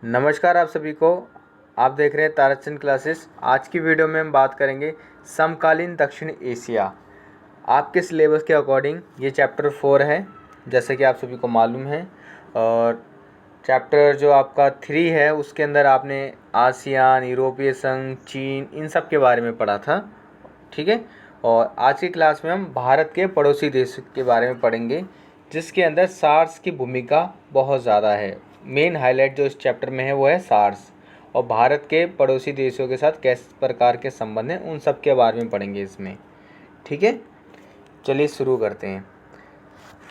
नमस्कार आप सभी को। आप देख रहे हैं ताराचंद क्लासेस। आज की वीडियो में हम बात करेंगे समकालीन दक्षिण एशिया। आपके सिलेबस के अकॉर्डिंग ये चैप्टर 4 है, जैसे कि आप सभी को मालूम है। और चैप्टर जो आपका 3 है उसके अंदर आपने आसियान, यूरोपीय संघ, चीन, इन सब के बारे में पढ़ा था, ठीक है। और आज की क्लास में हम भारत के पड़ोसी देश के बारे में पढ़ेंगे, जिसके अंदर सार्स की भूमिका बहुत ज़्यादा है। मेन हाईलाइट जो इस चैप्टर में है वो है सार्स, और भारत के पड़ोसी देशों के साथ किस प्रकार के संबंध हैं उन सब के बारे में पढ़ेंगे इसमें, ठीक है। चलिए शुरू करते हैं।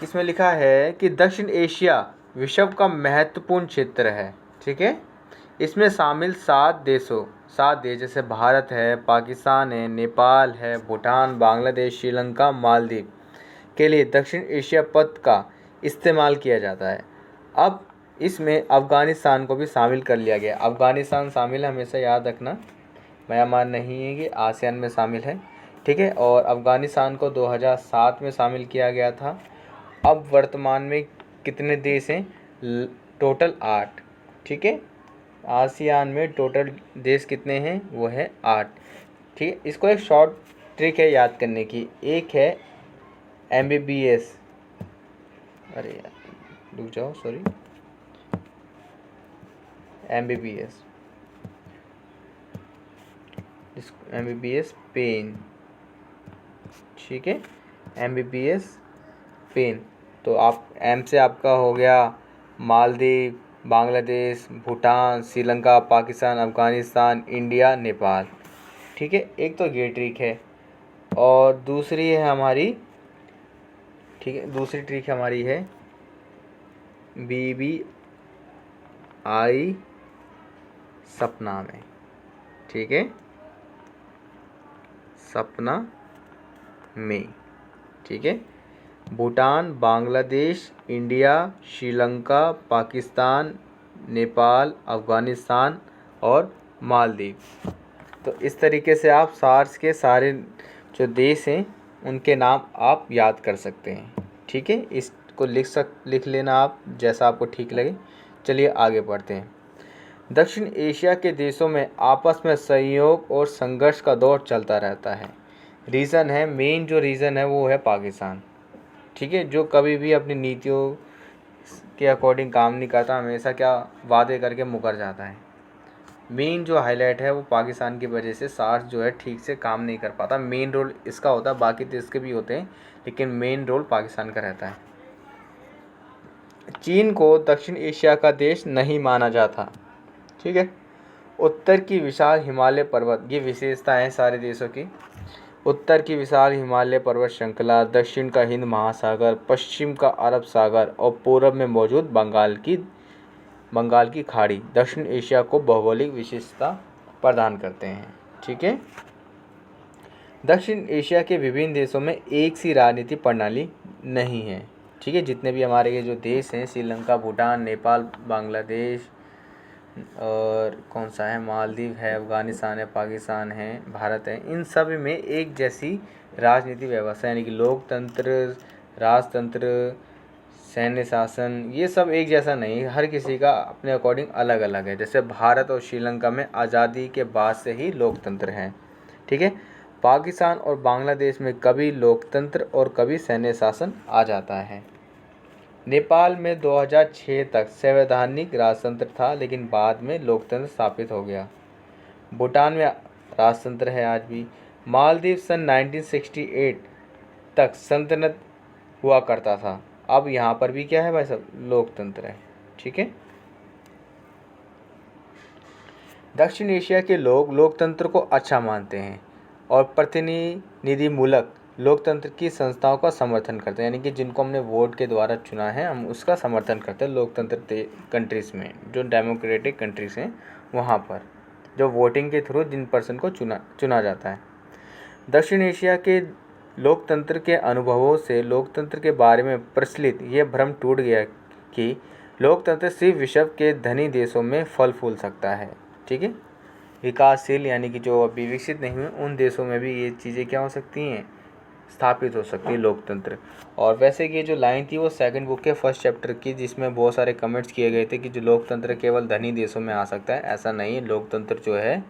इसमें लिखा है कि दक्षिण एशिया विश्व का महत्वपूर्ण क्षेत्र है, ठीक है। इसमें शामिल 7 देश जैसे भारत है, पाकिस्तान है, नेपाल है, भूटान, बांग्लादेश, श्रीलंका, मालदीव के लिए दक्षिण एशिया पद का इस्तेमाल किया जाता है। अब इसमें अफ़गानिस्तान को भी शामिल कर लिया गया। अफ़गानिस्तान शामिल है, हमेशा याद रखना, म्यांमार नहीं है, कि आसियान में शामिल है, ठीक है। और अफ़गानिस्तान को 2007 में शामिल किया गया था। अब वर्तमान में कितने देश हैं? टोटल 8, ठीक है। आसियान में टोटल देश कितने हैं? वो है 8, ठीक है। इसको एक शॉर्ट ट्रिक है याद करने की। एक है MBBS, अरे यार रुक जाओ, सॉरी, MBBS, MBBS पेन, ठीक है। MBBS pen. तो आप M से आपका हो गया मालदीव, बांग्लादेश, भूटान, श्रीलंका, पाकिस्तान, अफ़गानिस्तान, इंडिया, नेपाल, ठीक है। एक तो ये ट्रिक है। और दूसरी है हमारी, ठीक है, दूसरी ट्रिक हमारी है BBI सपना में, ठीक है, सपना में, ठीक है। भूटान, बांग्लादेश, इंडिया, श्रीलंका, पाकिस्तान, नेपाल, अफ़गानिस्तान और मालदीव। तो इस तरीके से आप सार्स के सारे जो देश हैं उनके नाम आप याद कर सकते हैं, ठीक है। इसको लिख लेना आप, जैसा आपको ठीक लगे। चलिए आगे बढ़ते हैं। दक्षिण एशिया के देशों में आपस में सहयोग और संघर्ष का दौर चलता रहता है। रीज़न है, मेन जो रीज़न है वो है पाकिस्तान, ठीक है, जो कभी भी अपनी नीतियों के अकॉर्डिंग काम नहीं करता, हमेशा क्या वादे करके मुकर जाता है। मेन जो हाईलाइट है वो पाकिस्तान की वजह से सार्स जो है ठीक से काम नहीं कर पाता। मेन रोल इसका होता है, बाकी देश के भी होते हैं, लेकिन मेन रोल पाकिस्तान का रहता है। चीन को दक्षिण एशिया का देश नहीं माना जाता, ठीक है। उत्तर की विशाल हिमालय पर्वत, ये विशेषता है सारे देशों की। उत्तर की विशाल हिमालय पर्वत श्रृंखला, दक्षिण का हिंद महासागर, पश्चिम का अरब सागर और पूर्व में मौजूद बंगाल की खाड़ी दक्षिण एशिया को भौगोलिक विशेषता प्रदान करते हैं, ठीक है। दक्षिण एशिया के विभिन्न देशों में एक सी राजनीतिक प्रणाली नहीं है, ठीक है। जितने भी हमारे ये जो देश हैं, श्रीलंका, भूटान, नेपाल, बांग्लादेश और कौन सा है, मालदीव है, अफ़गानिस्तान है, पाकिस्तान है, भारत है, इन सब में एक जैसी राजनीतिक व्यवस्था, यानी कि लोकतंत्र, राजतंत्र, सैन्य शासन, ये सब एक जैसा नहीं, हर किसी का अपने अकॉर्डिंग अलग अलग है। जैसे भारत और श्रीलंका में आज़ादी के बाद से ही लोकतंत्र है, ठीक है। पाकिस्तान और बांग्लादेश में कभी लोकतंत्र और कभी सैन्य शासन आ जाता है। नेपाल में 2006 तक संवैधानिक राजतंत्र था, लेकिन बाद में लोकतंत्र स्थापित हो गया। भूटान में राजतंत्र है आज भी। मालदीव सन 1968 तक सल्तनत हुआ करता था। अब यहाँ पर भी क्या है भाई साहब, लोकतंत्र है, ठीक है। दक्षिण एशिया के लोग लोकतंत्र को अच्छा मानते हैं और प्रतिनिधिमूलक लोकतंत्र की संस्थाओं का समर्थन करते हैं, यानी कि जिनको हमने वोट के द्वारा चुना है हम उसका समर्थन करते हैं। लोकतंत्र कंट्रीज़ में, जो डेमोक्रेटिक कंट्रीज़ हैं वहाँ पर जो वोटिंग के थ्रू जिन पर्सन को चुना जाता है। दक्षिण एशिया के लोकतंत्र के अनुभवों से लोकतंत्र के बारे में प्रचलित ये भ्रम टूट गया कि लोकतंत्र सिर्फ विश्व के धनी देशों में फल फूल सकता है, ठीक है। विकासशील यानी कि जो अभी विकसित नहीं हुए उन देशों में भी ये चीज़ें क्या हो सकती हैं, स्थापित हो सकती है लोकतंत्र। और वैसे कि ये जो लाइन थी वो सेकंड बुक के फर्स्ट चैप्टर की, जिसमें बहुत सारे कमेंट्स किए गए थे कि जो लोकतंत्र केवल धनी देशों में आ सकता है। ऐसा नहीं है, लोकतंत्र जो है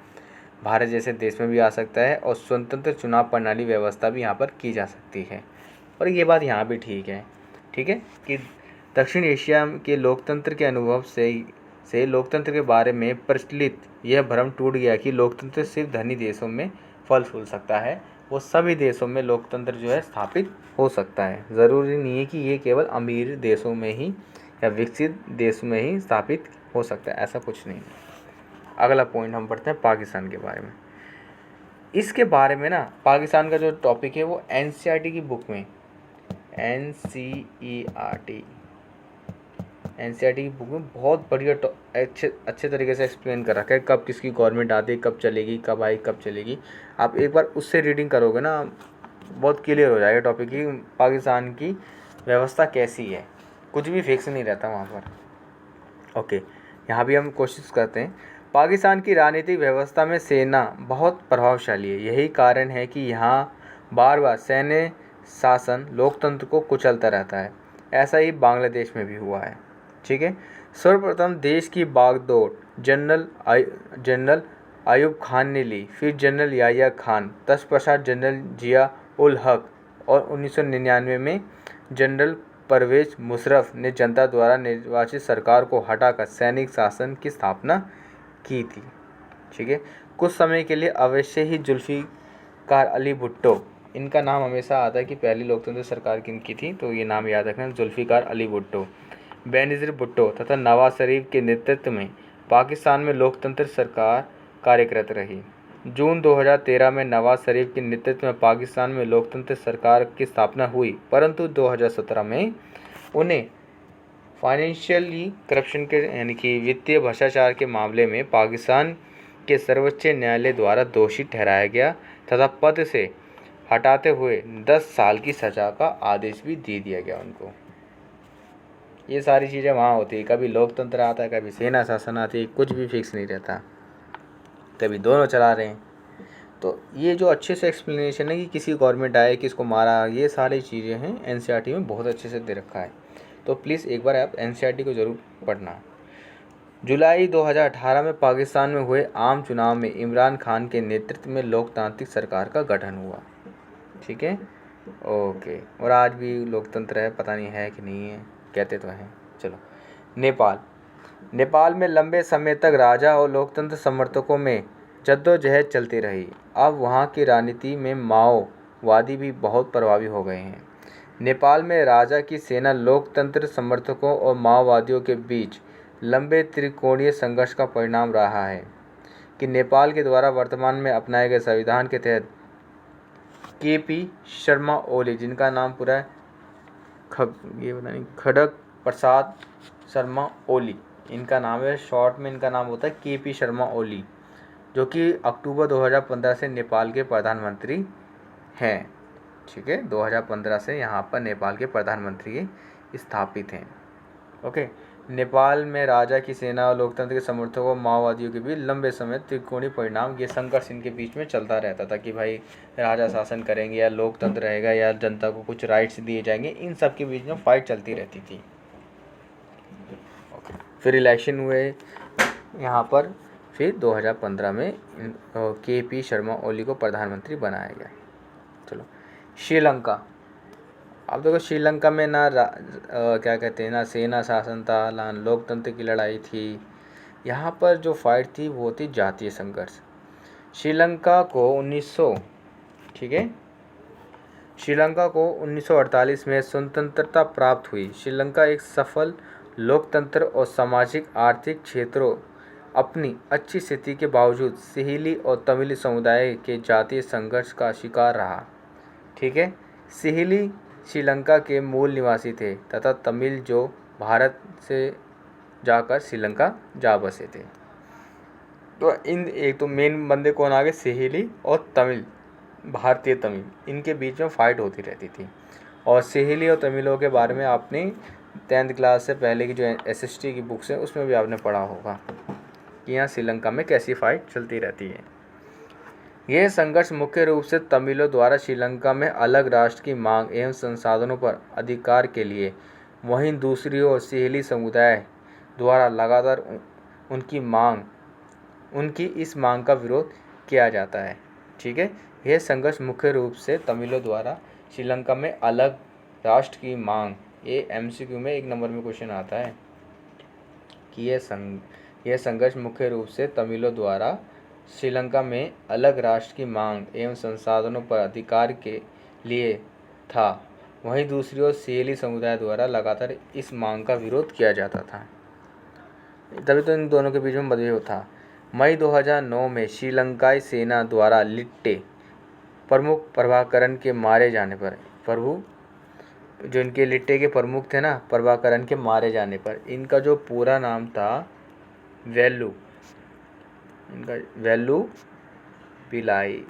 भारत जैसे देश में भी आ सकता है और स्वतंत्र चुनाव प्रणाली व्यवस्था भी यहाँ पर की जा सकती है। और ये बात यहाँ भी ठीक है कि दक्षिण एशिया के लोकतंत्र के अनुभव से लोकतंत्र के बारे में प्रचलित यह भ्रम टूट गया कि लोकतंत्र सिर्फ धनी देशों में फल फूल सकता है। वो सभी देशों में लोकतंत्र जो है स्थापित हो सकता है। ज़रूरी नहीं है कि ये केवल अमीर देशों में ही या विकसित देश में ही स्थापित हो सकता है, ऐसा कुछ नहीं है। अगला पॉइंट हम पढ़ते हैं पाकिस्तान के बारे में। इसके बारे में ना पाकिस्तान का जो टॉपिक है वो एनसीईआरटी की बुक में एनसीईआरटी की बुक में बहुत बढ़िया अच्छे तरीके से एक्सप्लेन कर रखा है, कब किसकी गवर्नमेंट आती है, कब चलेगी, कब आई, कब चलेगी। आप एक बार उससे रीडिंग करोगे ना बहुत क्लियर हो जाएगा टॉपिक की पाकिस्तान की व्यवस्था कैसी है। कुछ भी फिक्स नहीं रहता वहाँ पर। ओके, यहाँ भी हम कोशिश करते हैं। पाकिस्तान की राजनीतिक व्यवस्था में सेना बहुत प्रभावशाली है। यही कारण है कि यहाँ बार बार सैन्य शासन लोकतंत्र को कुचलता रहता है। ऐसा ही बांग्लादेश में भी हुआ है। ठीक है, सर्वप्रथम देश की बागडोर जनरल अयूब खान ने ली, फिर जनरल याहिया खान, तत्पश्चात जनरल जिया उल हक और 1999 में जनरल परवेज मुशर्रफ ने जनता द्वारा निर्वाचित सरकार को हटाकर सैनिक शासन की स्थापना की थी। ठीक है, कुछ समय के लिए अवश्य ही जुल्फिकार अली भुट्टो, इनका नाम हमेशा आता है कि पहली लोकतंत्र सरकार किनकी थी, तो ये नाम याद रखना, जुल्फिकार अली भुट्टो, बेनज़ीर भुट्टो तथा नवाज शरीफ के नेतृत्व में पाकिस्तान में लोकतंत्र सरकार कार्यरत रही। जून 2013 में नवाज शरीफ के नेतृत्व में पाकिस्तान में लोकतंत्र सरकार की स्थापना हुई, परंतु 2017 में उन्हें फाइनेंशियली करप्शन के यानी कि वित्तीय भ्रष्टाचार के मामले में पाकिस्तान के सर्वोच्च न्यायालय द्वारा दोषी ठहराया गया तथा पद से हटाते हुए 10 साल की सज़ा का आदेश भी दे दिया गया उनको। ये सारी चीज़ें वहाँ होती है, कभी लोकतंत्र आता है, कभी सेना शासन आती है, कुछ भी फिक्स नहीं रहता, कभी दोनों चला रहे हैं। तो ये जो अच्छे से एक्सप्लेनेशन है कि किसी गवर्नमेंट आए, किसको मारा, ये सारी चीज़ें हैं एनसीईआरटी में बहुत अच्छे से दे रखा है। तो प्लीज़ एक बार आप एनसीईआरटी को ज़रूर पढ़ना। जुलाई 2018 में पाकिस्तान में हुए आम चुनाव में इमरान खान के नेतृत्व में लोकतांत्रिक सरकार का गठन हुआ। ठीक है, ओके। और आज भी लोकतंत्र है, पता नहीं है कि नहीं है, कहते तो हैं। चलो, नेपाल में लंबे समय तक राजा और लोकतंत्र समर्थकों में जद्दोजहद चलती रही। अब वहाँ की राजनीति में माओवादी भी बहुत प्रभावी हो गए हैं। नेपाल में राजा की सेना लोकतंत्र समर्थकों और माओवादियों के बीच लंबे त्रिकोणीय संघर्ष का परिणाम रहा है कि नेपाल के द्वारा वर्तमान में अपनाए गए संविधान के तहत केपी शर्मा ओली, जिनका नाम पूरा है खड़ग प्रसाद शर्मा ओली, इनका नाम है, शॉर्ट में इनका नाम होता है केपी शर्मा ओली, जो कि अक्टूबर 2015 से नेपाल के प्रधानमंत्री हैं। ठीक है, 2015 से यहाँ पर नेपाल के प्रधानमंत्री स्थापित हैं। ओके, नेपाल में राजा की सेना और लोकतंत्र के समर्थकों और माओवादियों के बीच लंबे समय त्रिकोणीय परिणाम, ये संघर्ष इनके बीच में चलता रहता था कि भाई राजा शासन करेंगे या लोकतंत्र रहेगा या जनता को कुछ राइट्स दिए जाएंगे, इन सब के बीच में फाइट चलती रहती थी। ओके, फिर इलेक्शन हुए यहाँ पर, फिर 2015 में केपी शर्मा ओली को प्रधानमंत्री बनाया गया। चलो, श्रीलंका। अब देखो, श्रीलंका में ना क्या कहते हैं ना सेना शासन था, ना लोकतंत्र की लड़ाई थी। यहाँ पर जो फाइट थी वो थी जातीय संघर्ष। श्रीलंका को 1948 में स्वतंत्रता प्राप्त हुई। श्रीलंका एक सफल लोकतंत्र और सामाजिक आर्थिक क्षेत्रों अपनी अच्छी स्थिति के बावजूद सिहिली और तमिल समुदाय के जातीय संघर्ष का शिकार रहा। ठीक है, सिहिली श्रीलंका के मूल निवासी थे तथा तमिल जो भारत से जाकर श्रीलंका जा बसे थे। तो एक तो मेन बंदे कौन आ गए, सिहिली और तमिल, भारतीय तमिल, इनके बीच में फाइट होती रहती थी। और सिहिली और तमिलों के बारे में आपने 10th क्लास से पहले की जो एसएसटी की बुक्स हैं उसमें भी आपने पढ़ा होगा कि यहाँ श्रीलंका में कैसी फाइट चलती रहती है। यह संघर्ष मुख्य रूप से तमिलों द्वारा श्रीलंका में अलग राष्ट्र की मांग एवं संसाधनों पर अधिकार के लिए, वहीं दूसरी ओर सिहेली समुदाय द्वारा लगातार उनकी इस मांग का विरोध किया जाता है। ठीक है, यह संघर्ष मुख्य रूप से तमिलों द्वारा श्रीलंका में अलग राष्ट्र की मांग, ये MCQ में 1 नंबर में क्वेश्चन आता है कि यह संघर्ष मुख्य रूप से तमिलों द्वारा श्रीलंका में अलग राष्ट्र की मांग एवं संसाधनों पर अधिकार के लिए था, वहीं दूसरी ओर सिहेली समुदाय द्वारा लगातार इस मांग का विरोध किया जाता था। तभी तो इन दोनों के बीच में मतभेद था। मई 2009 में श्रीलंकाई सेना द्वारा लिट्टे प्रमुख प्रभाकरण के मारे जाने पर, जो इनके लिट्टे के प्रमुख थे ना, प्रभाकरण के मारे जाने पर इनका जो पूरा नाम था वेल्लू पिलाई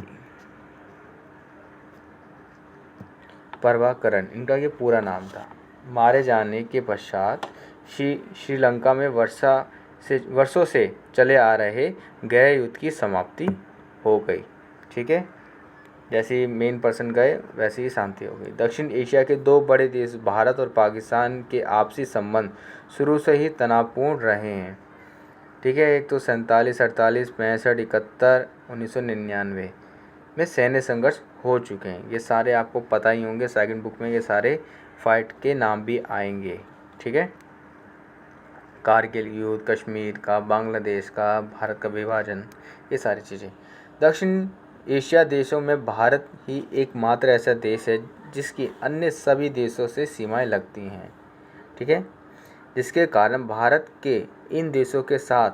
प्रभाकरण, इनका ये पूरा नाम था। मारे जाने के पश्चात श्रीलंका में वर्षों से चले आ रहे गृह युद्ध की समाप्ति हो गई। ठीक है, जैसे ही मेन पर्सन गए वैसे ही शांति हो गई। दक्षिण एशिया के 2 बड़े देश भारत और पाकिस्तान के आपसी संबंध शुरू से ही तनावपूर्ण रहे हैं। ठीक है, एक तो 47, 48, 65, 71, 1999 में सैन्य संघर्ष हो चुके हैं। ये सारे आपको पता ही होंगे, सेकंड बुक में ये सारे फाइट के नाम भी आएंगे। ठीक है, कारगिल युद्ध, कश्मीर का, बांग्लादेश का, भारत का विभाजन, ये सारी चीज़ें। दक्षिण एशिया देशों में भारत ही एकमात्र ऐसा देश है जिसकी अन्य सभी देशों से सीमाएं लगती हैं। ठीक है, जिसके कारण भारत के इन देशों के साथ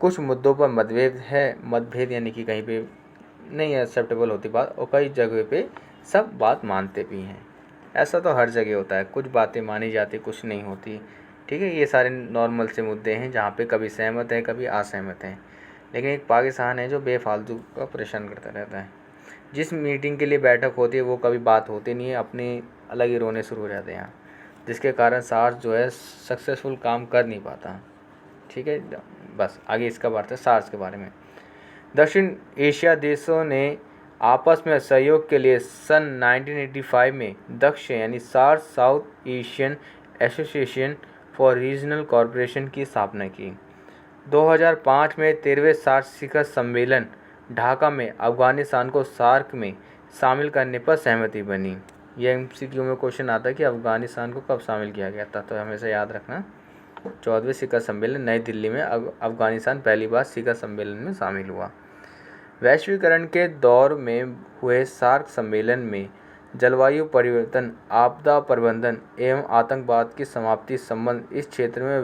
कुछ मुद्दों पर मतभेद यानी कि कहीं पे नहीं एक्सेप्टेबल होती बात, और कई जगह पे सब बात मानते भी हैं। ऐसा तो हर जगह होता है, कुछ बातें मानी जाती, कुछ नहीं होती। ठीक है, ये सारे नॉर्मल से मुद्दे हैं जहाँ पे कभी सहमत हैं, कभी असहमत हैं। लेकिन एक पाकिस्तान है जो बेफालतू का परेशान करता रहता है। जिस मीटिंग के लिए बैठक होती है वो कभी बात होती नहीं है, अपने अलग ही रोने शुरू हो जाते हैं, जिसके कारण सार्स जो है सक्सेसफुल काम कर नहीं पाता। ठीक है, बस आगे इसका बात है सार्स के बारे में। दक्षिण एशिया देशों ने आपस में सहयोग के लिए सन 1985 में दक्ष यानी SAARC South Asian Association for Regional corporation की स्थापना की। 2005 में 13वें सार्क शिखर सम्मेलन ढाका में अफगानिस्तान को सार्क में शामिल करने पर सहमति बनी। यह MCQ में क्वेश्चन आता है कि अफगानिस्तान को कब शामिल किया गया था, तो हमेशा याद रखना 14वें शिखर सम्मेलन नई दिल्ली में अफगानिस्तान पहली बार शिखर सम्मेलन में शामिल हुआ। वैश्वीकरण के दौर में हुए सार्क सम्मेलन में जलवायु परिवर्तन, आपदा प्रबंधन एवं आतंकवाद की समाप्ति संबंध इस क्षेत्र में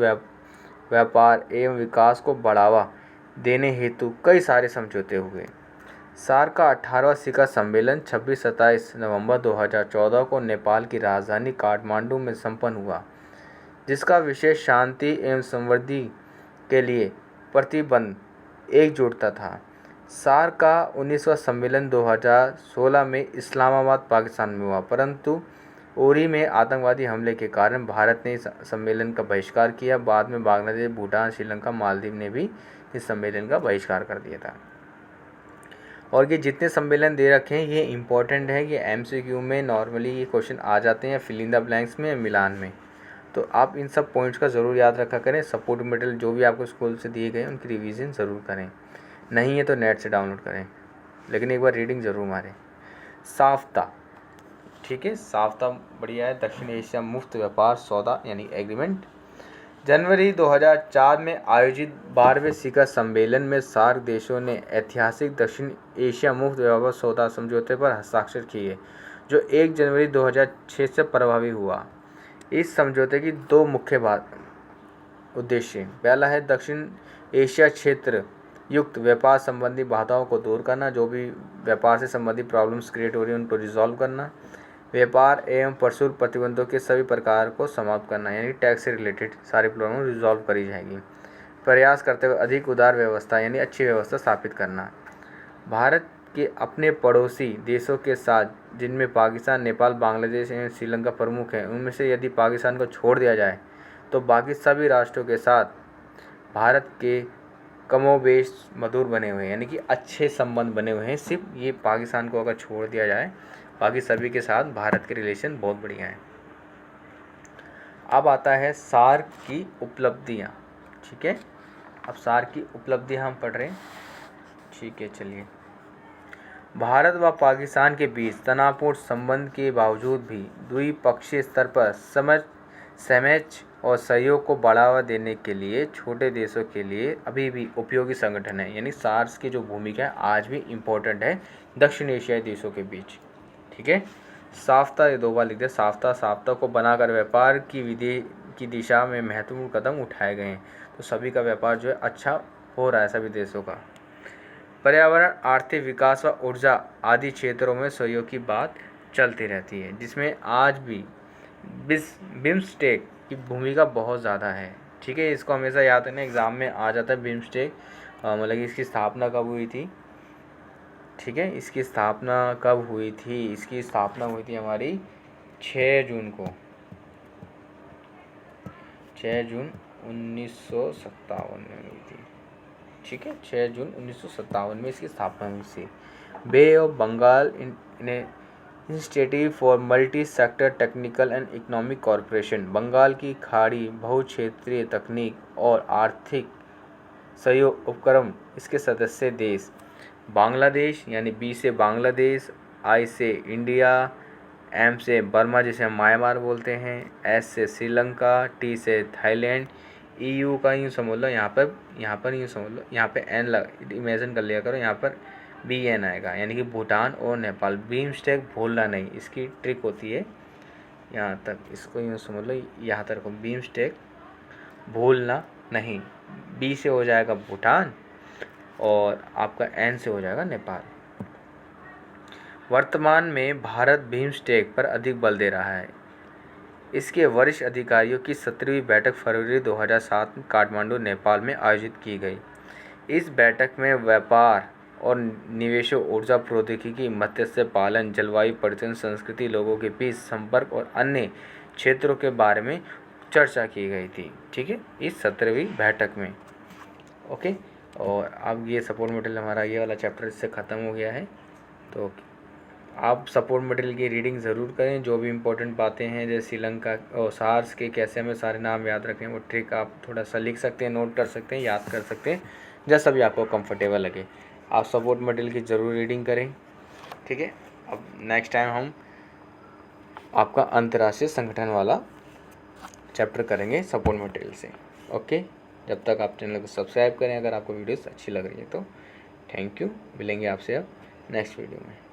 व्यापार एवं विकास को बढ़ावा देने हेतु कई सारे समझौते हुए। सार्क का 18वां शिखर सम्मेलन 26-27 नवंबर 2014 को नेपाल की राजधानी काठमांडू में संपन्न हुआ, जिसका विषय शांति एवं समृद्धि के लिए प्रतिबद्ध एकजुटता था। सार्क का 19वां सम्मेलन 2016 में इस्लामाबाद पाकिस्तान में हुआ, परंतु उरी में आतंकवादी हमले के कारण भारत ने इस सम्मेलन का बहिष्कार किया। बाद में बांग्लादेश, भूटान, श्रीलंका, मालदीव ने भी इस सम्मेलन का बहिष्कार कर दिया था। और ये जितने सम्मेलन दे रखे हैं ये इम्पोर्टेंट है, ये MCQ में नॉर्मली ये क्वेश्चन आ जाते हैं, फिल इन द ब्लैंक्स में, मिलान में। तो आप इन सब पॉइंट्स का ज़रूर याद रखा करें। सपोर्ट मटेरियल जो भी आपको स्कूल से दिए गए उनकी रिवीजन ज़रूर करें, नहीं है तो नेट से डाउनलोड करें, लेकिन एक बार रीडिंग ज़रूर मारें। साफ्ता, ठीक है, साफ्ता बढ़िया है, दक्षिण एशिया मुफ्त व्यापार सौदा यानी एग्रीमेंट। जनवरी 2004 में आयोजित 12वें शिखर सम्मेलन में सार्क देशों ने ऐतिहासिक दक्षिण एशिया मुफ्त व्यापार सौदा समझौते पर हस्ताक्षर किए, जो 1 जनवरी 2006 से प्रभावी हुआ। इस समझौते की 2 मुख्य उद्देश्य, पहला है दक्षिण एशिया क्षेत्र युक्त व्यापार संबंधी बाधाओं को दूर करना, जो भी व्यापार से संबंधित प्रॉब्लम्स क्रिएट हो रही हैं उनको रिजॉल्व करना, व्यापार एवं प्रचुर प्रतिबंधों के सभी प्रकार को समाप्त करना, यानी टैक्स से रिलेटेड सारी प्रॉब्लम रिजॉल्व करी जाएगी। प्रयास करते हुए अधिक उदार व्यवस्था यानी अच्छी व्यवस्था स्थापित करना। भारत के अपने पड़ोसी देशों के साथ, जिनमें पाकिस्तान, नेपाल, बांग्लादेश एवं श्रीलंका प्रमुख हैं, उनमें से यदि पाकिस्तान को छोड़ दिया जाए तो बाकी सभी राष्ट्रों के साथ भारत के कमोबेश मधुर बने हुए हैं, यानी कि अच्छे संबंध बने हुए हैं। सिर्फ ये पाकिस्तान को अगर छोड़ दिया जाए, बाकी सभी के साथ भारत के रिलेशन बहुत बढ़िया हैं। अब आता है सार्क की उपलब्धियाँ। ठीक है, अब सार्क की उपलब्धियाँ हम पढ़ रहे हैं। ठीक है, चलिए। भारत व पाकिस्तान के बीच तनावपूर्ण संबंध के बावजूद भी द्विपक्षीय स्तर पर समझ और सहयोग को बढ़ावा देने के लिए छोटे देशों के लिए अभी भी उपयोगी संगठन है। यानी सार्क की जो भूमिका है आज भी इम्पोर्टेंट है दक्षिण एशियाई देशों के बीच। ठीक है, साफ्ता, ये 2 बार लिख दिया, साफ्ता को बनाकर व्यापार की विधि की दिशा में महत्वपूर्ण कदम उठाए गए हैं। तो सभी का व्यापार जो है अच्छा हो रहा है सभी देशों का। पर्यावरण, आर्थिक विकास व ऊर्जा आदि क्षेत्रों में सहयोग की बात चलती रहती है, जिसमें आज भी बिम्स्टेक की भूमिका बहुत ज़्यादा है। ठीक है, इसको हमेशा याद रखना, एग्ज़ाम में आ जाता है बिम्स्टेक। मतलब कि इसकी स्थापना कब हुई थी? ठीक है, इसकी स्थापना कब हुई थी? इसकी स्थापना हुई थी हमारी 6 जून को, 6 जून 1957 में हुई थी। ठीक है, 6 जून 1957 में इसकी स्थापना हुई थी। Bay of Bengal institute for multi sector technical and economic corporation, Bengal की खाड़ी बहुक्षेत्रीय तकनीक और आर्थिक सहयोग उपक्रम, इसके सदस्य देश बांग्लादेश, यानी बी से बांग्लादेश, आई से इंडिया, एम से बर्मा जिसे हम म्यांमार बोलते हैं, एस से श्रीलंका, टी से थाईलैंड, EU का यूँ समझ लो, यहाँ पर यूँ समझ लो, यहाँ पे एन लग इमेजिन कर लिया करो, यहाँ पर BN आएगा, यानी कि भूटान और नेपाल। बिम्स्टेक भूलना नहीं, इसकी ट्रिक होती है यहाँ तक, इसको यूँ समझ लो, यहाँ तक बिम्स्टेक भूलना नहीं। B से हो जाएगा भूटान और आपका N से हो जाएगा नेपाल। वर्तमान में भारत बिम्स्टेक पर अधिक बल दे रहा है। इसके वरिष्ठ अधिकारियों की 17वीं बैठक फरवरी 2007 में काठमांडू, नेपाल में आयोजित की गई। इस बैठक में व्यापार और निवेशों, ऊर्जा प्रौद्योगिकी, मत्स्य पालन, जलवायु परिवर्तन, संस्कृति, लोगों के बीच संपर्क और अन्य क्षेत्रों के बारे में चर्चा की गई थी। ठीक है, इस 17वीं बैठक में। ओके, और अब ये सपोर्ट मटेरियल हमारा ये वाला चैप्टर इससे ख़त्म हो गया है। तो आप सपोर्ट मटेरियल की रीडिंग ज़रूर करें। जो भी इम्पोर्टेंट बातें हैं, जैसे श्रीलंका और सार्स के कैसे हमें सारे नाम याद रखें, वो ट्रिक आप थोड़ा सा लिख सकते हैं, नोट कर सकते हैं, याद कर सकते हैं, जैसा भी आपको कंफर्टेबल लगे। आप सपोर्ट मटेरियल की ज़रूर रीडिंग करें। ठीक है, अब नेक्स्ट टाइम हम आपका अंतर्राष्ट्रीय संगठन वाला चैप्टर करेंगे सपोर्ट मटेरियल से। ओके, जब तक आप चैनल को सब्सक्राइब करें अगर आपको वीडियोस अच्छी लग रही है तो। थैंक यू, मिलेंगे आपसे अब नेक्स्ट वीडियो में।